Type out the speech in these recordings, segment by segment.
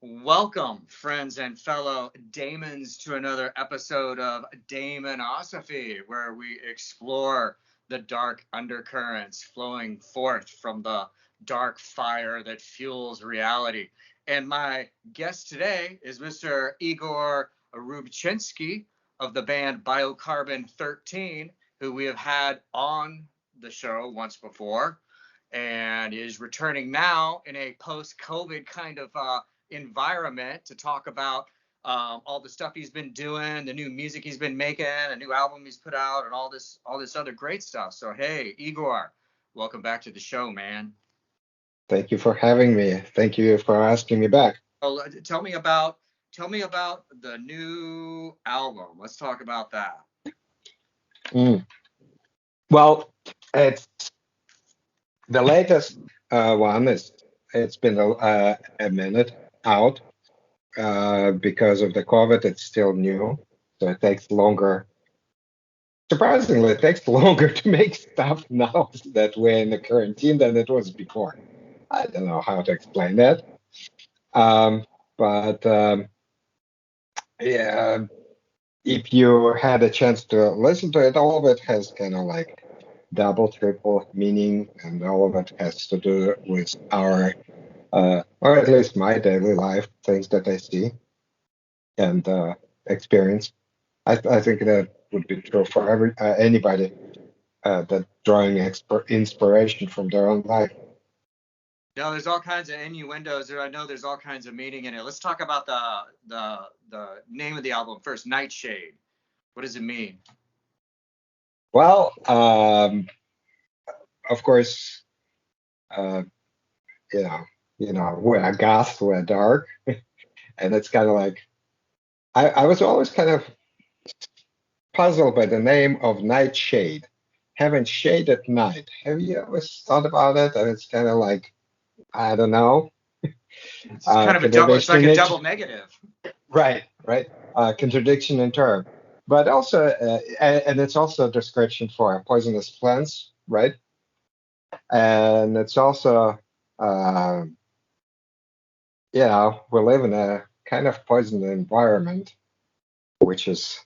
Welcome, friends and fellow daemons, to another episode of Daimonosophy, where we explore the dark undercurrents flowing forth from the dark fire that fuels reality. And my guest today is Mr. Igor Rubchinsky of the band Biocarbon 13, who we have had on the show once before and is returning now in a post-COVID kind of environment to talk about all the stuff he's been doing, the new music he's been making, a new album he's put out, and all this other great stuff. So hey, Igor, welcome back to the show, man. Thank you for having me. Thank you for asking me back. Oh, tell me about the new album. Let's talk about that. Mm. Well, it's the latest one is it's been a minute out because of the COVID. It's still new, so it takes longer. Surprisingly, it takes longer to make stuff now that we're in the quarantine than it was before. I don't know how to explain that. Um, but yeah, if you had a chance to listen to it, all of it has kind of like double, triple meaning, and all of it has to do with our, or at least my daily life, things that I see and experience. I think that would be true for anybody that drawing inspiration from their own life. No, there's all kinds of innuendos there. I know there's all kinds of meaning in it. Let's talk about the name of the album first, Nightshade. What does it mean? Well, of course, uh, you know, we're goth, we're dark, and it's kind of like I was always kind of puzzled by the name of Nightshade, having shade at night. Have you ever thought about it? And it's kind of like, I don't know, It's kind of a double. It's like contradiction a it, double negative. right, right, contradiction in term, but also, and it's also a description for poisonous plants, right? And it's also, uh, we live in a kind of poisoned environment, which is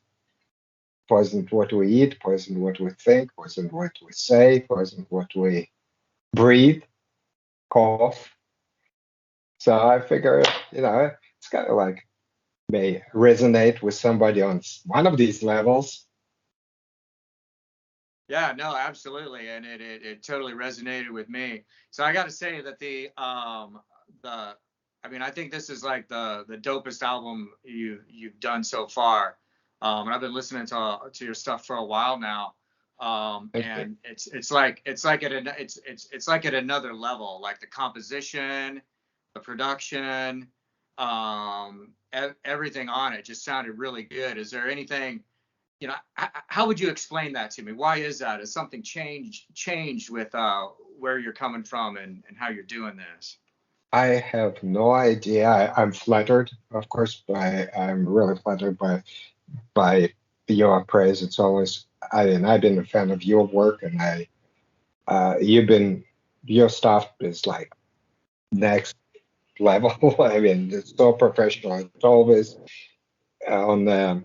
poisoned what we eat, poisoned what we think, poisoned what we say, poisoned what we breathe, cough. So I figure, it's kind of like may resonate with somebody on one of these levels. Yeah, no, absolutely, and it totally resonated with me. So I got to say that the I mean I think this is like the dopest album you've done so far. And I've been listening to your stuff for a while now. Thank you. And it's like at another level, like the composition, the production, everything on it just sounded really good. Is there anything, how would you explain that to me? Why is that? Has something changed with where you're coming from and how you're doing this? I have no idea. I'm flattered, of course, I'm really flattered by your praise. It's always, I've been a fan of your work, and you've been, your stuff is like next level. I mean, it's so professional. It's always on the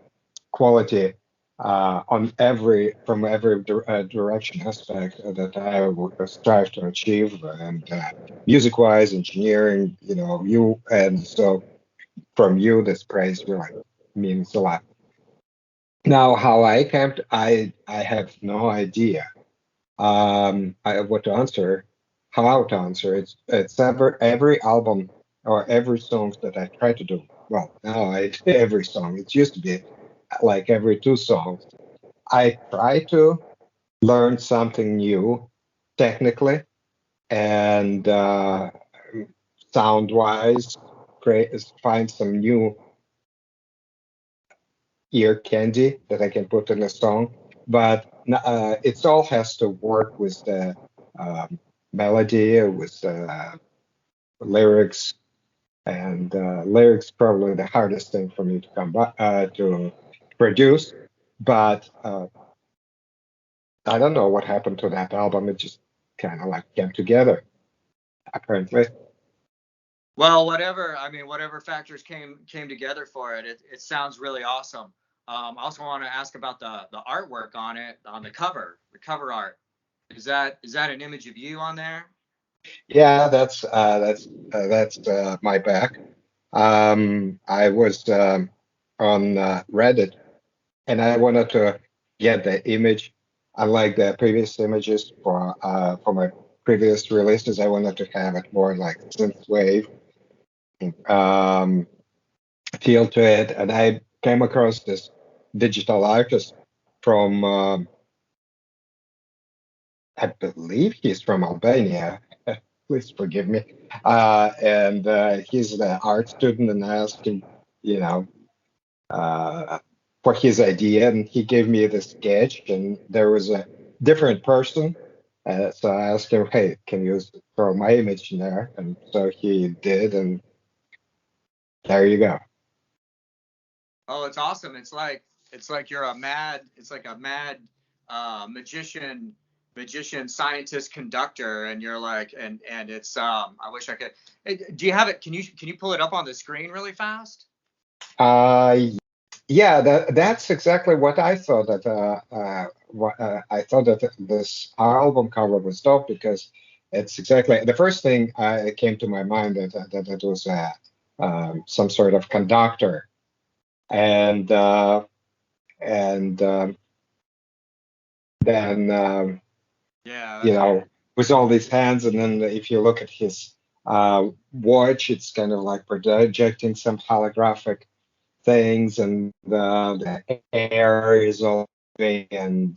quality on from every direction aspect that I would strive to achieve, and music-wise, engineering, you, and so from you, this praise really means a lot. Now, how I camped, I have no idea. What to answer, how to answer. It's every album or every song that I try to do. Well, now I every song. It used to be like every two songs. I try to learn something new technically and sound wise, find some new ear candy that I can put in a song. But it all has to work with the melody, with the lyrics, and lyrics probably the hardest thing for me to come by, to produce. But I don't know what happened to that album. It just kind of like came together, apparently. Well, whatever factors came together for it, it sounds really awesome. I also want to ask about the artwork on it, on the cover art. Is that an image of you on there? Yeah, that's my back. I was on Reddit, and I wanted to get the image. Unlike the previous images for my previous releases, I wanted to have it more like synthwave um, feel to it, and I came across this digital artist from I believe he's from Albania. Please forgive me. And he's the art student, and I asked him, you know, uh, for his idea, and he gave me the sketch, and there was a different person. So I asked him, hey, can you throw my image in there? And so he did, and there you go. Oh, it's awesome. It's like you're a mad. It's like a mad magician, scientist, conductor, and you're like, and it's I wish I could. Do you have it? Can you pull it up on the screen really fast? Uh, yeah, that's exactly what I thought. I thought that this album cover was dope because it's exactly the first thing came to my mind that it was some sort of conductor, and and then Yeah, you that's know with all these hands, and then if you look at his watch, it's kind of like projecting some holographic things, and the air is all moving, and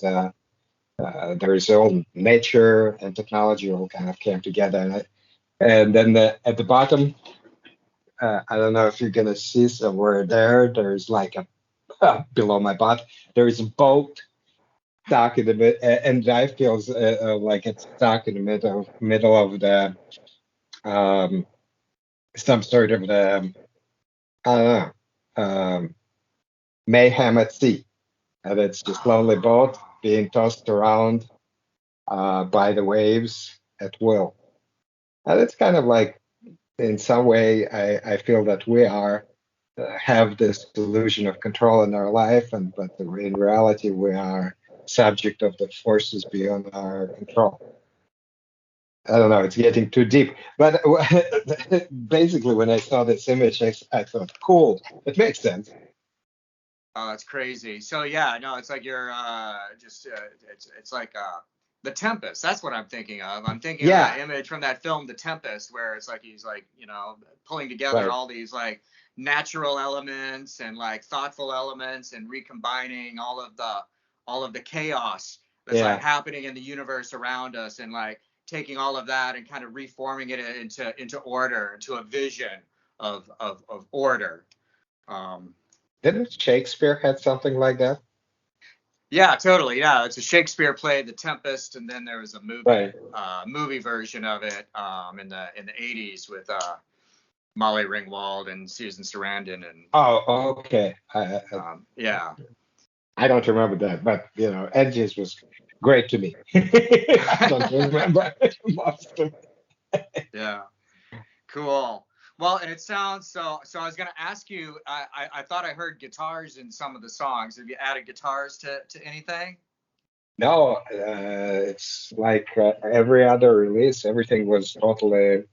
there's all nature and technology all kind of came together. And then at the bottom, I don't know if you're gonna see somewhere there. There's like a below my butt. There is a boat stuck in the mid, and I feels like it's stuck in the middle of the um, some sort of the I don't know mayhem at sea, and it's just lonely boat oh, being tossed around by the waves at will. And it's kind of like, in some way, I feel that we are have this illusion of control in our life, and but in reality, we are subject of the forces beyond our control. I don't know, it's getting too deep. But basically, when I saw this image, I thought, cool, it makes sense. oh, that's crazy. So yeah, no, it's like you're just it's like the Tempest. That's what I'm thinking of. I'm thinking of that Yeah, image from that film, The Tempest, where it's like he's like pulling together right. all these like natural elements and like thoughtful elements and recombining all of the chaos that's like Yeah. happening in the universe around us and like taking all of that and kind of reforming it into order, into a vision of order. Um, Didn't Shakespeare had something like that? Yeah, totally. Yeah, it's a Shakespeare play, The Tempest, and then there was a movie Right. movie version of it in the 80s with Molly Ringwald and Susan Sarandon and Oh, okay. yeah. I don't remember that, but Edges was great to me. I don't remember most of it. Yeah. Cool. Well, and it sounds so. I was gonna ask you. I thought I heard guitars in some of the songs. Have you added guitars to anything? No, it's like every other release, everything was totally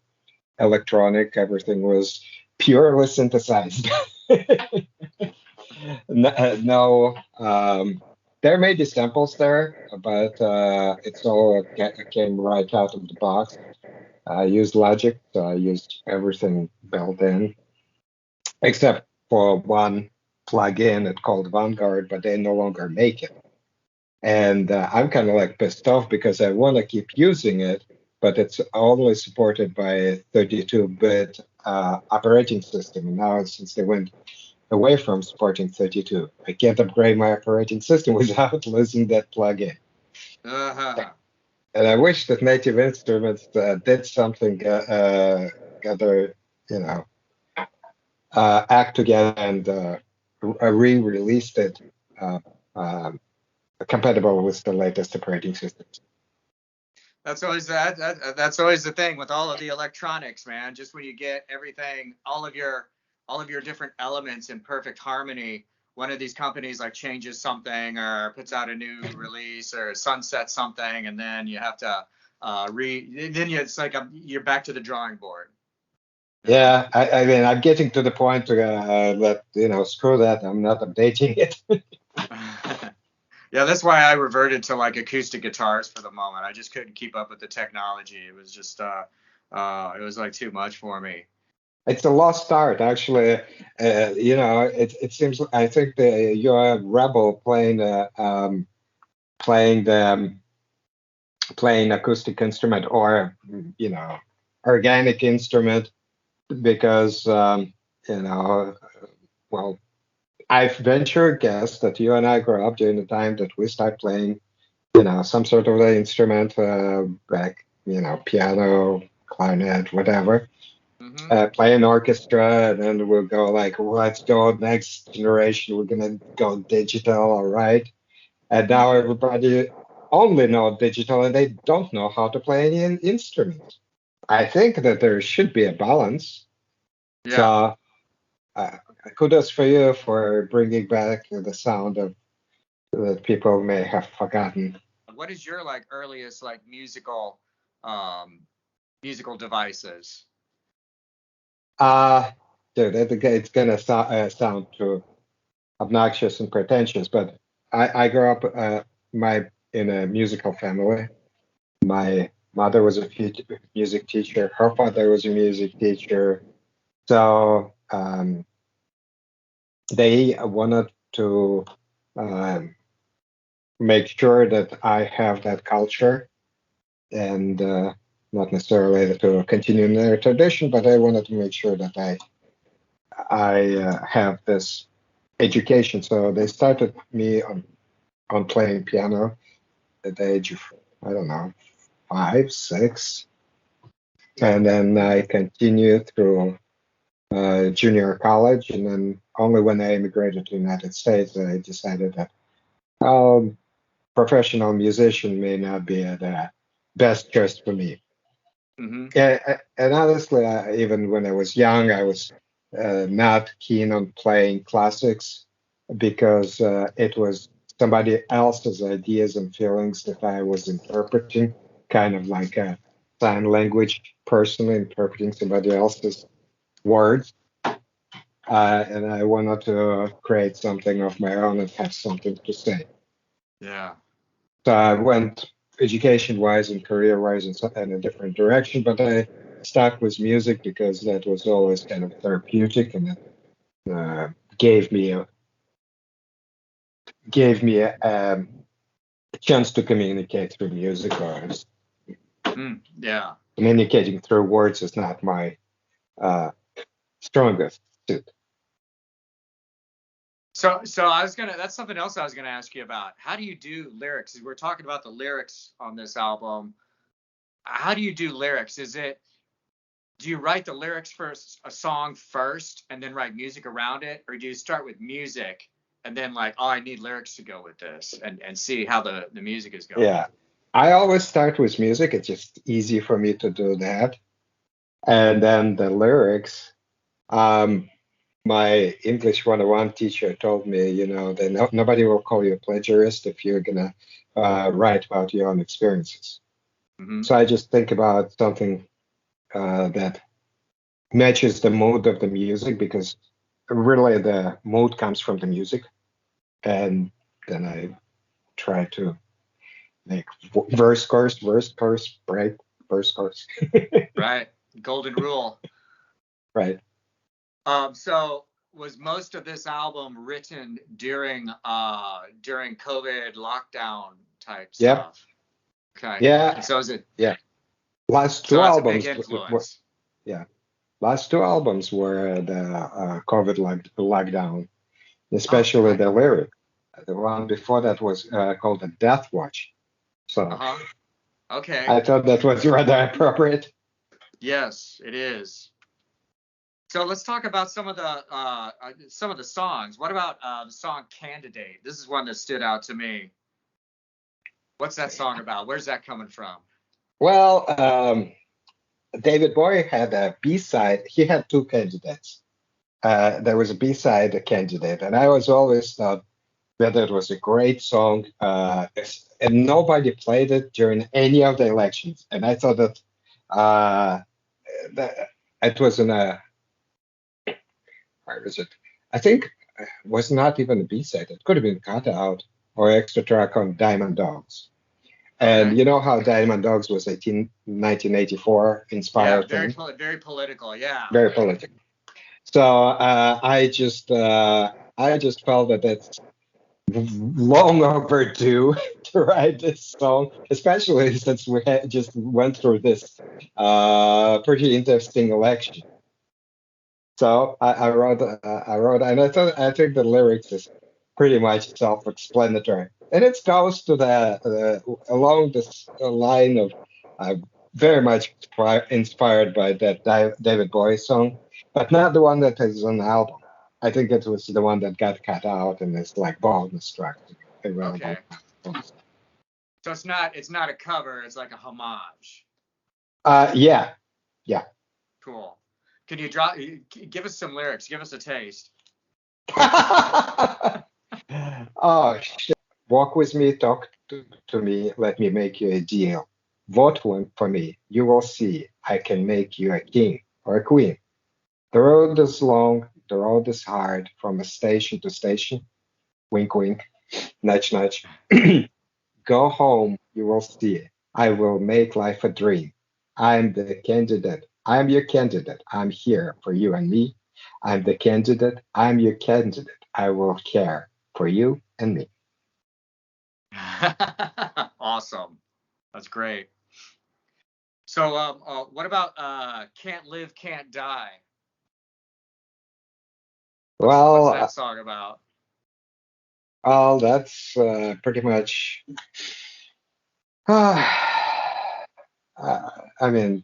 electronic, everything was purely synthesized. No, there may be samples there, but it's all came right out of the box. I used Logic, so I used everything built in, except for one plugin it's called Vanguard, but they no longer make it. And I'm kind of like pissed off because I want to keep using it, but it's only supported by a 32-bit operating system. And now, since they went away from supporting 32, I can't upgrade my operating system without losing that plugin. Uh-huh. And I wish that Native Instruments did something, gather, you know, act together and re-released it uh, um, compatible with the latest operating systems. That's always the thing with all of the electronics, man. Just when you get everything, all of your different elements in perfect harmony, one of these companies like changes something or puts out a new release or sunsets something, and then you have to it's like you're back to the drawing board. Yeah, I mean, I'm getting to the point that, screw that. I'm not updating it. Yeah, that's why I reverted to like acoustic guitars for the moment. I just couldn't keep up with the technology. It was just it was like too much for me. It's a lost art, actually. It seems. I think you're a rebel playing the playing acoustic instrument or organic instrument because well, I've ventured guess that you and I grew up during the time that we start playing some sort of an instrument, like piano, clarinet, whatever. Play an orchestra, and then we'll go like, let's go next generation. We're gonna go digital, all right? And now everybody only know digital, and they don't know how to play any instrument. I think that there should be a balance. Yeah. So, kudos for you for bringing back the sound of that people may have forgotten. What is your like earliest like um musical devices? Dude, it's gonna sound too obnoxious and pretentious, but I grew up in a musical family. My mother was a music teacher. Her father was a music teacher. So they wanted to um, make sure that I have that culture and not necessarily to continue in their tradition, but I wanted to make sure that I have this education. So they started me on playing piano at the age of, I don't know, 5, 6. And then I continued through junior college. And then only when I immigrated to the United States, I decided that professional musician may not be the best choice for me. Yeah, and honestly, even when I was young, I was not keen on playing classics because it was somebody else's ideas and feelings that I was interpreting, kind of like a sign language person interpreting somebody else's words. And I wanted to create something of my own and have something to say. Yeah. So I went education-wise and career-wise in a different direction, but I stuck with music because that was always kind of therapeutic and it gave me a chance to communicate through music. Or Yeah. communicating through words is not my uh, strongest suit. So I was gonna. That's something else I was gonna ask you about. How do you do lyrics? We're talking about the lyrics on this album. How do you do lyrics? Do you write the lyrics for a song first and then write music around it, or do you start with music and then like, oh, I need lyrics to go with this, and see how the music is going? Yeah, I always start with music. It's just easy for me to do that, and then the lyrics. Um, my English 101 teacher told me, that nobody will call you a plagiarist if you're gonna write about your own experiences. So I just think about something that matches the mood of the music because really the mood comes from the music, and then I try to make verse, chorus, break, verse, chorus. Right. Golden rule. Right. So was most of this album written during COVID lockdown type Yep. stuff? Okay. Yeah. And so is it? Yeah. Last So two that's a big albums. influence. Yeah. Last two albums were the COVID lockdown, Oh, especially okay. the lyric. The one before that was called the Death Watch. So Uh-huh. Okay. I thought that was rather appropriate. Yes, it is. So let's talk about some of the songs. What about the song "Candidate"? This is one that stood out to me. What's that song about? Where's that coming from? Well, David Bowie had a B-side. He had two candidates. There was a B-side candidate, and I was always thought that it was a great song, and nobody played it during any of the elections. And I thought uh, that it was in a, where was it? I think it was not even a B-side. It could have been cut out or extra track on Diamond Dogs. And Okay. you know how Diamond Dogs was 1984 Yeah, inspired thing, very political. Yeah. very political. So I just felt that it's long overdue to write this song, especially since we had just went through this pretty interesting election. So I wrote, and I think the lyrics is pretty much self-explanatory, and it goes to along this line of uh, very much inspired by that David Bowie song, but not the one that is on the album. I think it was the one that got cut out and is like bonus track available. Okay. So it's not a cover. It's like a homage. Yeah, yeah. Cool. Can you give us some lyrics? Give us a taste. Oh, shit. Walk with me, talk to me, let me make you a deal. Vote one for me, you will see. I can make you a king or a queen. The road is long, the road is hard, from a station to station. Wink, wink, nudge, nudge. Go home, you will see. I will make life a dream. I'm the candidate. I'm your candidate. I'm here for you and me. I'm the candidate. I'm your candidate. I will care for you and me. Awesome. That's great. So, what about "Can't Live, Can't Die"? What's Well, that song about? that's pretty much. I mean,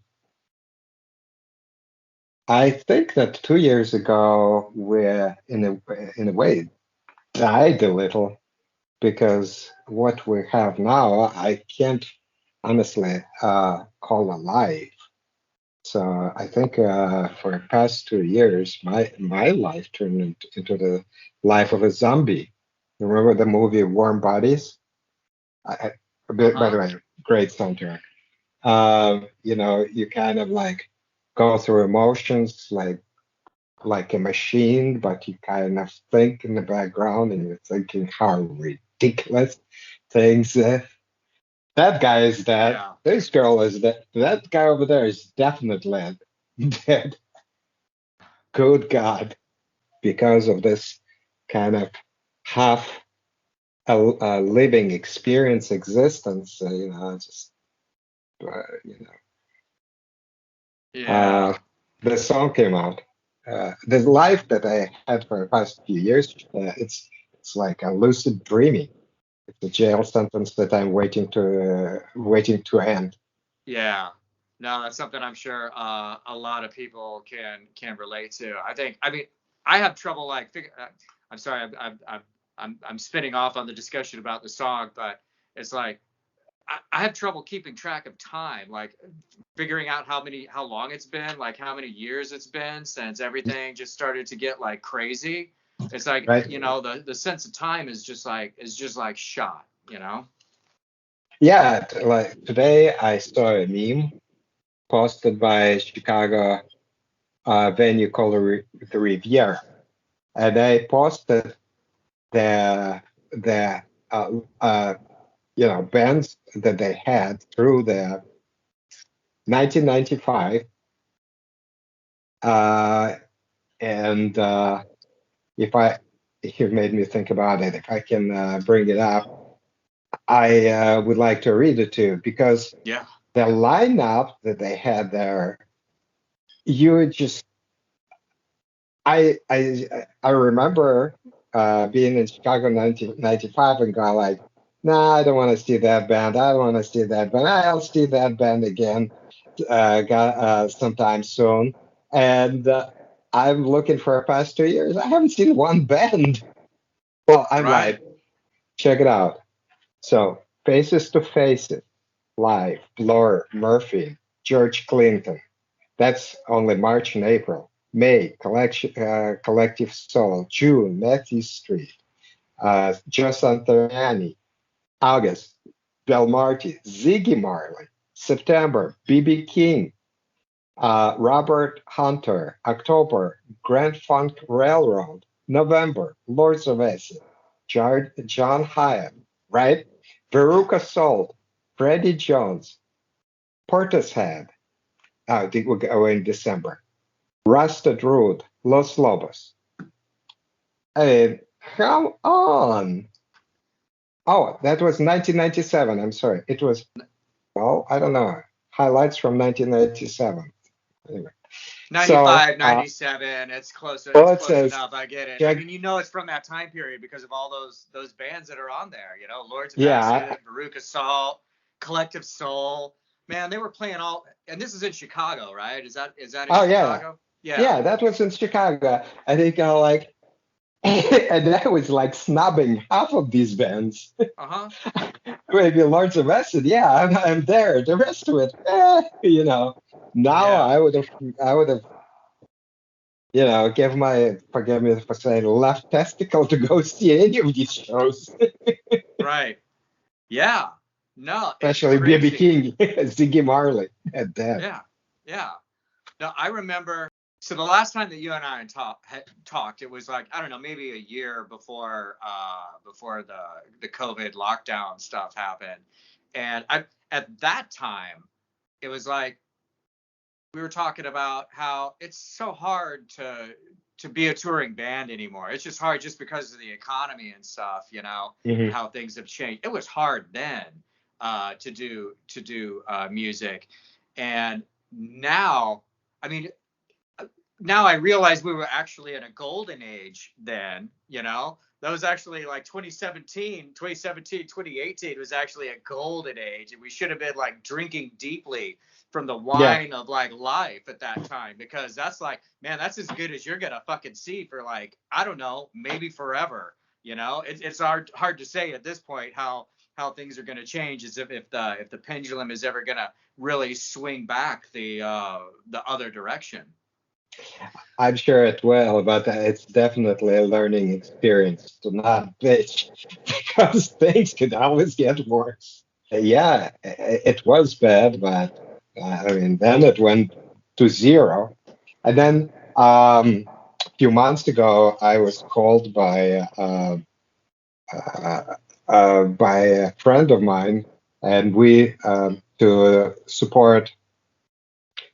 I think that 2 years ago we're in a way died a little because what we have now I can't honestly call alive. So I think for the past 2 years, my life turned into the life of a zombie. You remember the movie Warm Bodies? By the Uh-huh. way, great soundtrack. You kind of like go through emotions like a machine, but you kind of think in the background and you're thinking how ridiculous things. That guy is dead. Yeah. This girl is dead. That guy over there is definitely dead. Good God, because of this kind of half a living experience existence, just you know, Yeah. the song came out. The life that I had for the past few years, it's like a lucid dreaming. It's a jail sentence that I'm waiting to end. Yeah. No, that's something I'm sure a lot of people can relate to. I mean, I have trouble like I'm sorry, I'm spinning off on the discussion about the song, but it's like I have trouble keeping track of time, like figuring out how long it's been, like how many years it's been since everything just started to get like crazy. It's like, Right? the sense of time is just like shot, you know? Yeah, like today I saw a meme posted by Chicago venue called the Riviera, and they posted the bands that they had through the 1995, uh, and if I you made me think about it. If I can bring it up, I would like to read it to you because Yeah. the lineup that they had there, you just I remember being in Chicago in 1995 and going like, nah, I don't want to see that band. I don't want to see that band. I'll see that band again sometime soon. And I'm looking for the past 2 years. I haven't seen one band. Well, I'm Right. like, check it out. So, Faces to Faces. Live, Blur, Murphy, George Clinton. That's only March and April. May, Collective Soul. June, Matthew Street. Joe Santaniani. August, Del Marti, Ziggy Marley. September, B.B. King, Robert Hunter. October, Grand Funk Railroad. November, Lords of Acid. John Hyatt, right? Veruca Salt, Freddie Jones, Portishead. I think we'll go in December. Rusted Root, Los Lobos. Come on. Oh, that was 1997. I'm sorry. It was, well, I don't know. Highlights from 1997. Anyway. 95, 97. It's close. It's Well, it close says, enough. I get it. I check, mean, it's from that time period because of all those bands that are on there. Lords of yeah, Acid, Veruca Salt, Collective Soul. Man, they were playing all. And this is in Chicago, right? Is that in oh, yeah. Chicago? Yeah. Yeah, that was in Chicago. I think like, and I was like snubbing half of these bands. Uh-huh. Maybe Lords of Acid, yeah, I'm there. The rest of it, Now Yeah. I would have, give forgive me for saying, left testicle to go see any of these shows, Right. Yeah. No, it's especially B.B. crazy. King, Ziggy Marley, and that. Yeah. Yeah. No, I remember. So the last time that you and I talked, it was like, I don't know, maybe a year before the COVID lockdown stuff happened, and at that time it was like we were talking about how it's so hard to be a touring band anymore. It's just hard just because of the economy and stuff, and Hmm. how things have changed. It was hard then to do music, and now, I mean, now I realize we were actually in a golden age then, That was actually like 2018 was actually a golden age. And we should have been like drinking deeply from the Yeah, wine of like life at that time, because that's like, man, that's as good as you're going to fucking see for like, I don't know, maybe forever. It's hard to say at this point how things are going to change, as if the pendulum is ever going to really swing back the other direction. I'm sure it will, but it's definitely a learning experience to not bitch because things could always get worse. Yeah, it was bad, but I mean, then it went to zero. And then a few months ago, I was called uh, by a friend of mine, and we to support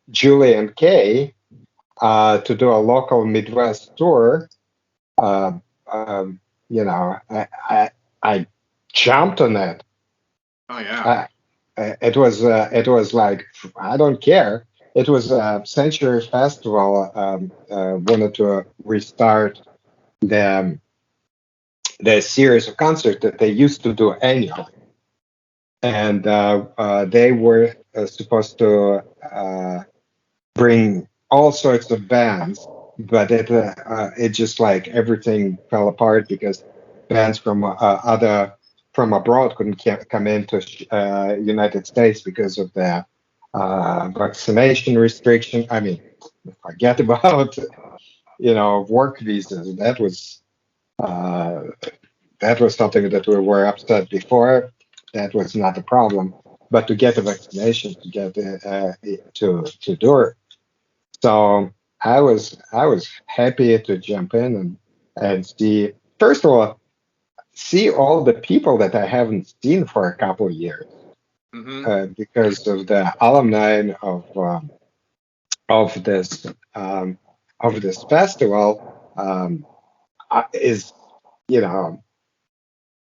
Julie and Kay to do a local Midwest tour. Uh, um, I jumped on it. Oh yeah. Uh, it was like, I don't care. It was a Century Festival wanted to restart the the series of concerts that they used to do annually, and they were supposed to bring all sorts of bands, but it just like everything fell apart because bands from abroad couldn't come into United States because of the vaccination restriction. I mean, forget about work visas. Uh, that was something that we were upset before. That was not a problem, but to get a vaccination to get to do it. So I was happy to jump in and see, first of all, see all the people that I haven't seen for a couple of years Mm-hmm. because of the alumni of this um, of this festival is you know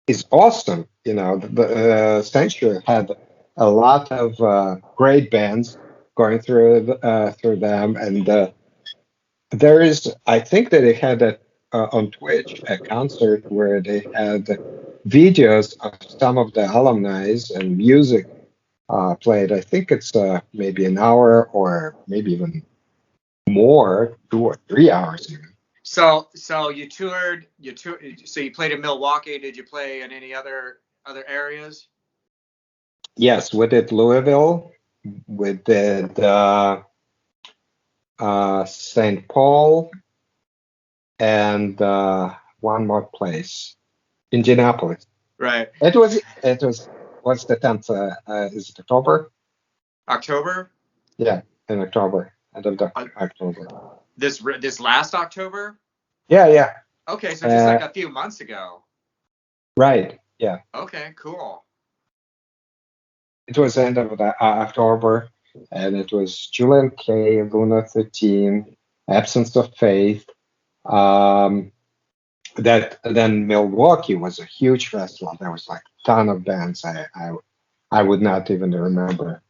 is awesome. The Century had a lot of great bands going through them, and there is, I think that they had on Twitch a concert where they had videos of some of the alumni and music played. I think it's maybe an hour or maybe even more, 2 or 3 hours even. So so you played in Milwaukee. Did you play in any other areas? Yes, we did Louisville. We did St. Paul and one more place, Indianapolis. Right. It was what's the 10th? Is it October? October? Yeah, in October, end of Uh, October. this last October? Yeah, yeah. Okay, so just like a few months ago. Right. Yeah. Okay, cool. It was end of October, and it was Julian K, Luna 13, Absence of Faith. Um, that then Milwaukee was a huge festival. There was like a ton of bands. I would not even remember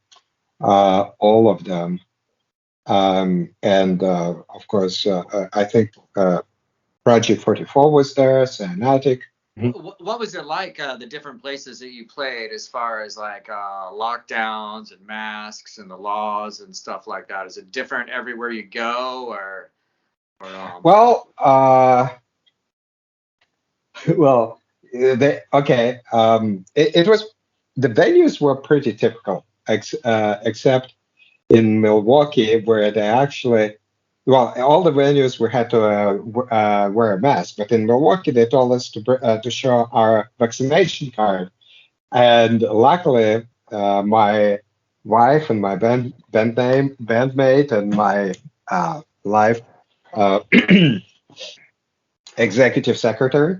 all of them. And of course, I think Project 44 was there, Cyanotic. What was it like, the different places that you played, as far as like lockdowns and masks and the laws and stuff like that? Is it different everywhere you go, or? Well, well, okay. It was the venues were pretty typical, except in Milwaukee where they actually, well, all the venues we had to wear a mask, but in Milwaukee they told us to show our vaccination card, and luckily my wife and my bandmate and my life uh, executive secretary.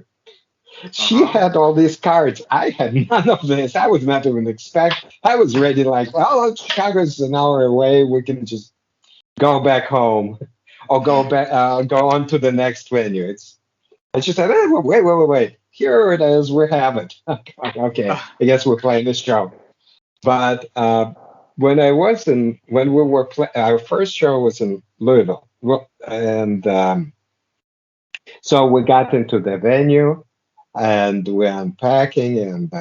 She Uh-huh. had all these cards. I had none of this. I was not even expect. I was ready, like, well, Chicago's an hour away. We can just go back home, or go on to the next venue. And she said, wait. Here it is. We have it. Okay, I guess we're playing this show. But when we were our first show was in Louisville, well, and so we got into the venue and we're unpacking, and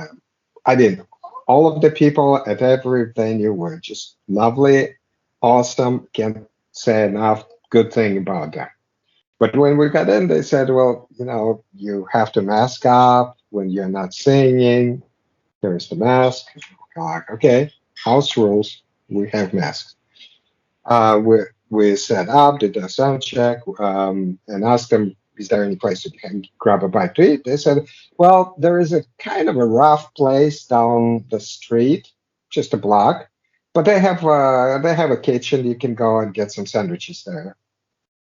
I mean, all of the people at every venue were just lovely, awesome. Can't say enough good thing about that. But when we got in, they said, well, you have to mask up when you're not singing. There's the mask. Like, okay, house rules. We have masks. We set up, did a sound check, and asked them, is there any place that you can grab a bite to eat? They said, well, there is a kind of a rough place down the street, just a block, but they have a kitchen. You can go and get some sandwiches there.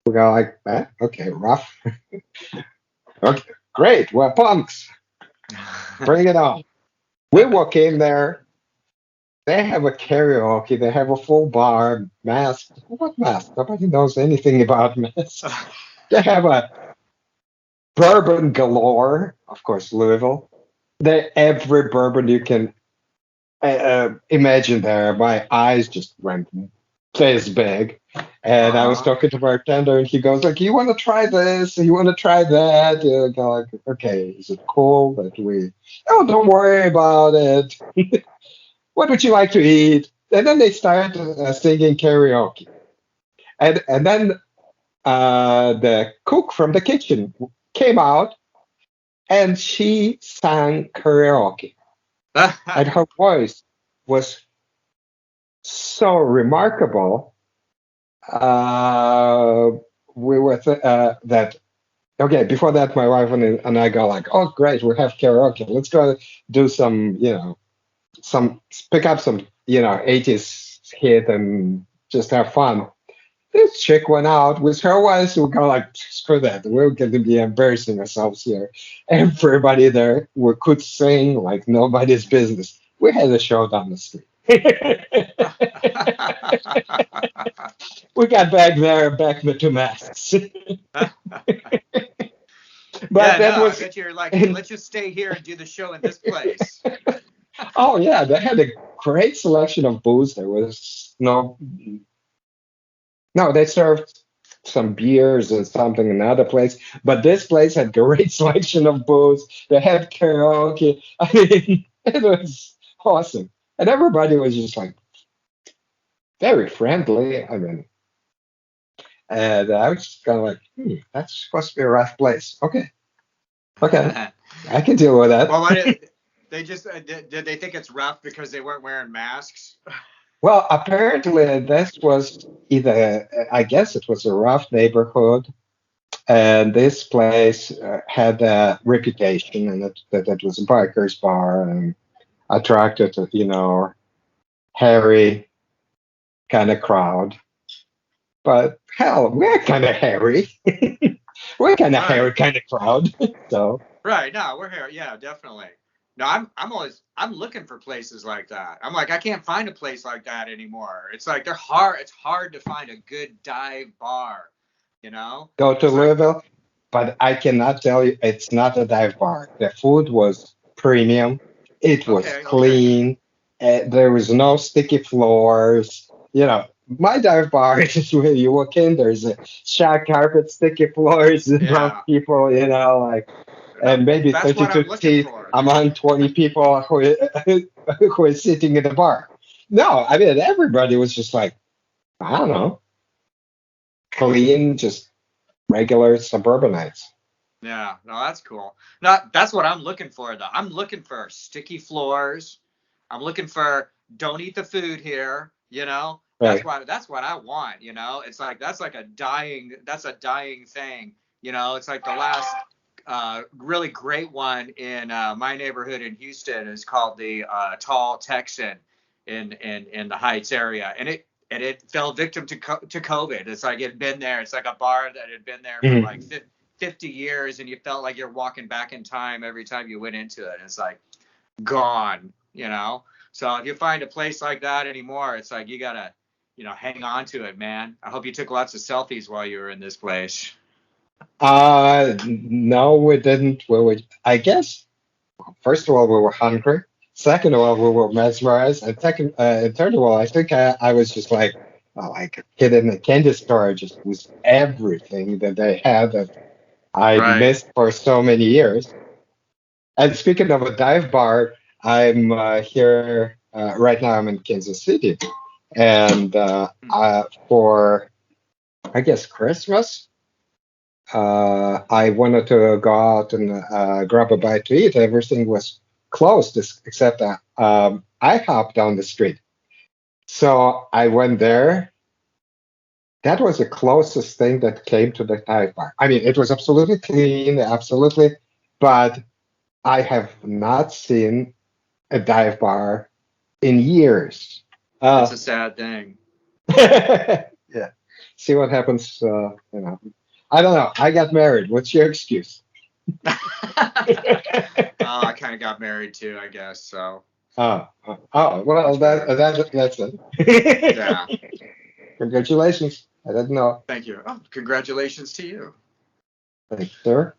We go like, okay, rough. Okay, great. We're punks. Bring it on. We walk in there. They have a karaoke. They have a full bar, mask. What mask? Nobody knows anything about masks. They have a bourbon galore, of course, Louisville. Every bourbon you can imagine there. My eyes just went this big. And I was Uh-huh. talking to bartender, and he goes like, "You want to try this? You want to try that?" You go like, "Okay, is it cool that we? Oh, don't worry about it. What would you like to eat?" And then they started singing karaoke, and then the cook from the kitchen came out, and she sang karaoke, and her voice was so remarkable. Uh, we were that okay. Before that, my wife and I go like, "Oh, great, we have karaoke. Let's go do some, some pick up some, 80s hit and just have fun." This chick went out with her voice. We go like, screw that. We're going to be embarrassing ourselves here. Everybody there could sing like nobody's business. We had a show down the street. We got back there, back to masks. But Yeah, no, that I was, bet you're like, hey, let's just stay here and do the show in this place. oh yeah, they had a great selection of booze. There was no, they served some beers and something in another place, but this place had great selection of booze. They had karaoke. I mean, it was awesome, and everybody was just like very friendly. I mean, and I was just kind of like, that's supposed to be a rough place. Okay, okay, I can deal with Well, that. They just did they think it's rough because they weren't wearing masks? Well, apparently this was either, I guess it was a rough neighborhood, and this place had a reputation, and that it was a biker's bar and attracted, hairy kind of crowd. But hell, we're kind of hairy. We're kind of hairy Right. kind of crowd. So, Right. No, we're here. Yeah, definitely. No, I'm looking for places like that. I'm like, I can't find a place like that anymore. It's like they're hard. It's hard to find a good dive bar. You know. go to It's like, Louisville, but I cannot tell you it's not a dive bar. The food was premium. It was okay, okay. clean. There was no sticky floors. My dive bar is where you walk in. There's a shag carpet, sticky floors, drunk Yeah. people. Like, No, and maybe that's what 32 I'm looking seats for. among 20 people who is sitting in the bar. No, I mean everybody was just like, I don't know, clean, just regular suburbanites. Yeah. No, that's cool. Not that's what I'm looking for though. I'm looking for sticky floors. I'm looking for don't eat the food here. Right. That's what I want. It's like that's a dying thing. It's like the last really great one in my neighborhood in Houston is called the Tall Texan in the Heights area, and it fell victim to COVID. It's like it had been there. It's like a bar that had been there for like Mhm. 50 years, and you felt like you're walking back in time every time you went into it. And it's like gone. So if you find a place like that anymore, it's like you gotta, hang on to it, man. I hope you took lots of selfies while you were in this place. No, we didn't. I guess, first of all, we were hungry. Second of all, we were mesmerized. And third of all, I think I was just like a kid in a candy store, just with everything that they had that I Right. missed for so many years. And speaking of a dive bar, I'm here right now. I'm in Kansas City, and for I guess Christmas. I wanted to go out and grab a bite to eat. Everything was closed except I hopped down the street. So I went there. That was the closest thing that came to the dive bar. I mean, it was absolutely clean, absolutely, but I have not seen a dive bar in years. It's Uh, a sad thing. yeah. See what happens. I don't know. I got married. What's your excuse? I kind of got married too, I guess. So Well, much better. that's it. Yeah. Congratulations. I didn't know. Thank you. Oh, congratulations to you. Thanks, sir.